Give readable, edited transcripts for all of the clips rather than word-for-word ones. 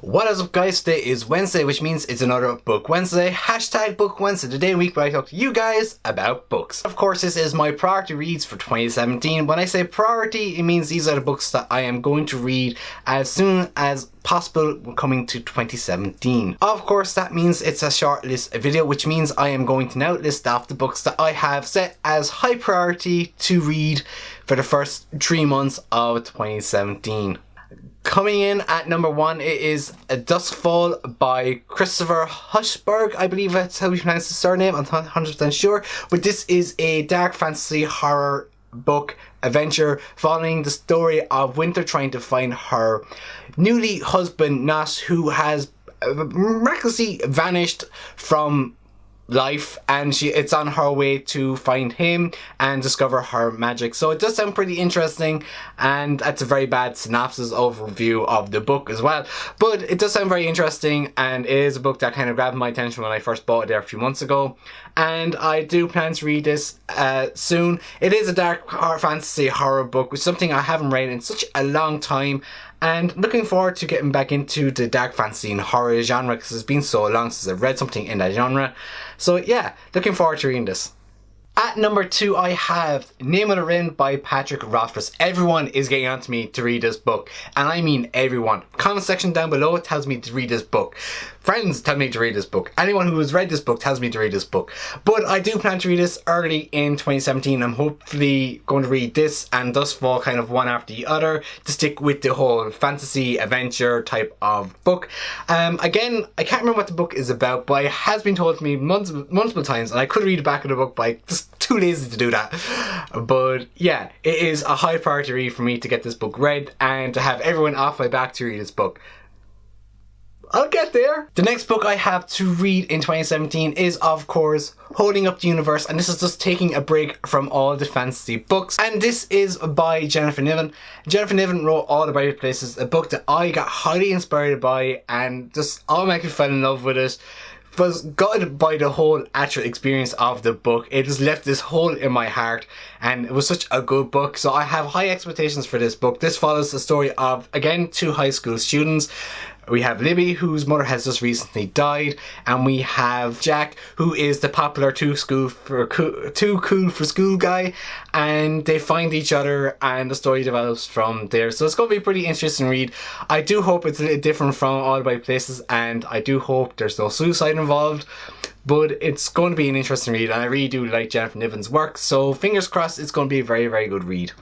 What is up, guys? Today is Wednesday, which means it's another Book Wednesday. Hashtag Book Wednesday, the day and week where I talk to you guys about books. Of course, this is my priority reads for 2017. When I say priority, it means these are the books that I am going to read as soon as possible coming to 2017. Of course, that means it's a short list video, which means I am going to now list off the books that I have set as high priority to read for the first 3 months of 2017. Coming in at number 1, it is A Duskfall by Christopher Hushberg. I believe that's how we pronounce his surname. I'm not 100% sure. But this is a dark fantasy horror book adventure following the story of Winter trying to find her newly husband, Nas, who has miraculously vanished from life, and it's on her way to find him and discover her magic. So it does sound pretty interesting, and that's a very bad synopsis overview of the book as well, but it does sound very interesting, and it is a book that kind of grabbed my attention when I first bought it there a few months ago, and I do plan to read this soon. It is a dark fantasy horror book, which is something I haven't read in such a long time, and looking forward to getting back into the dark fantasy and horror genre because it's been so long since I've read something in that genre. So yeah, looking forward to reading this. At number 2, I have Name of the Ring by Patrick Rothfuss. Everyone is getting on to me to read this book, and I mean everyone. Comment section down below tells me to read this book. Friends tell me to read this book. Anyone who has read this book tells me to read this book. But I do plan to read this early in 2017. I'm hopefully going to read this and Duskfall kind of one after the other to stick with the whole fantasy adventure type of book. Again, I can't remember what the book is about, but it has been told to me multiple times, and I could read the back of the book, but I just too lazy to do that. But yeah, it is a high priority read for me to get this book read and to have everyone off my back to read this book. I'll get there. The next book I have to read in 2017 is, of course, Holding Up the Universe, and this is just taking a break from all the fantasy books, and this is by Jennifer Niven. Jennifer Niven wrote All the Bright Places, a book that I got highly inspired by and just automatically fell in love with it. Was gutted by the whole actual experience of the book. It just left this hole in my heart, and it was such a good book, so I have high expectations for this book. This follows the story of, again, 2 high school students. We have Libby, whose mother has just recently died, and we have Jack, who is the popular too cool for school guy, and they find each other and the story develops from there. So it's going to be a pretty interesting read. I do hope it's a little different from All the Bright Places, and I do hope there's no suicide involved, but it's going to be an interesting read, and I really do like Jennifer Niven's work, so fingers crossed it's going to be a very, very good read.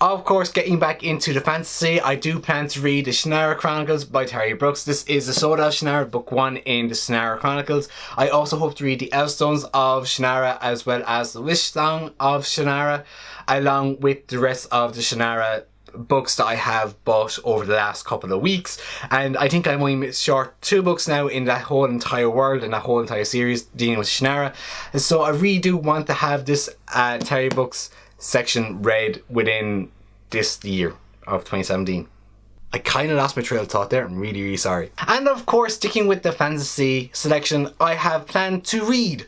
Of course, getting back into the fantasy, I do plan to read the Shannara Chronicles by Terry Brooks. This is the Sword of Shannara, book 1 in the Shannara Chronicles. I also hope to read the Elfstones of Shannara as well as the Wish Song of Shannara, along with the rest of the Shannara books that I have bought over the last couple of weeks. And I think I'm only short 2 books now in that whole entire world and that whole entire series dealing with Shannara. So I really do want to have this Terry Brooks section read within this year of 2017. I kind of lost my trail of thought there. I'm really, really sorry. And of course, sticking with the fantasy selection, I have planned to read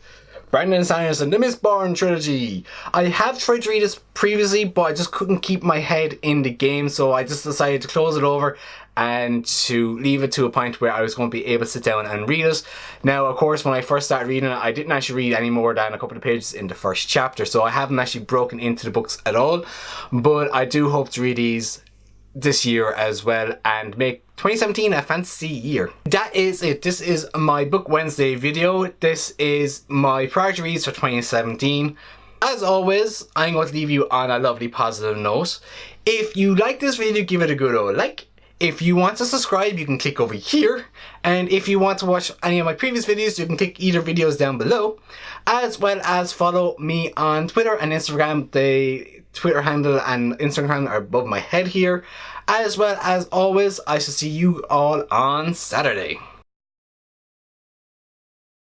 Brandon Sanderson, the Mistborn trilogy. I have tried to read this previously, but I just couldn't keep my head in the game, so I just decided to close it over and to leave it to a point where I was going to be able to sit down and read it. Now, of course, when I first started reading it, I didn't actually read any more than a couple of pages in the first chapter, so I haven't actually broken into the books at all, but I do hope to read these this year as well and make 2017 a fantasy year. That is it. This is my Book Wednesday video. This is my priority reads for 2017. As always, I'm going to leave you on a lovely positive note. If you like this video, give it a good old like. If you want to subscribe, you can click over here, and if you want to watch any of my previous videos, you can click either videos down below, as well as follow me on Twitter and Instagram. The Twitter handle and Instagram handle are above my head here. As well as always, I shall see you all on Saturday.